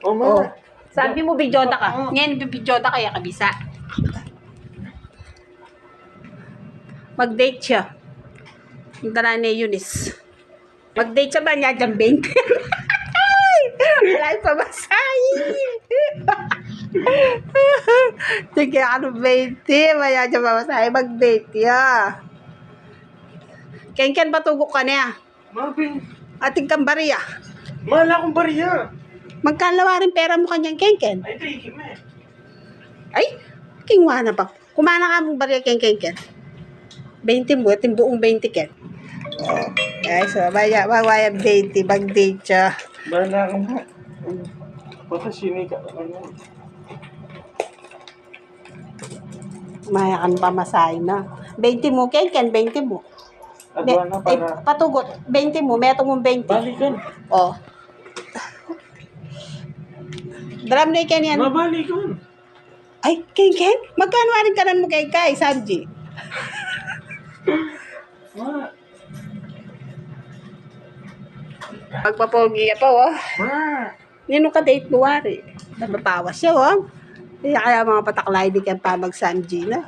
Oh, ma. Oh. Sabi mo, bidyoda ka. Ngayon, bidyoda kaya kabisa. Mag-date siya. Yung tala ni Eunice. Mag-date siya ba niya dyan, 20? Wala yung pamasahin. Sige, ano 20? Maya dyan pamasahin. Mag-date ya. Ken patugok ka niya. Mabing. Ating kambariya. Wala akong bariya. Magkalawa rin pera mo kanyang Ken. Ay, ito eh. Ay, kingwa na ba? Kumana ka mong bariya Ken. 20 mo, at yung buong 20 Ken. Ay, so, maya 20, mag-date siya. Wala akong ma. Baka sinika ka lang yan. Maya kang pamasahin na. 20 mo Ken, 20 mo. Adwa na para. Patugot, 20 mo, meto mong 20. Balikan. Oh. Drum na Ken yan. Mabalikan. Ay, Ken, magkano rin ka mo kay Sanji? Ma. Pagpapogi pa, oh. Ma. Nino ka date mo, wari. Nababawas siya, oh. Kaya mga pataklay di ka pa mag-Sanji na.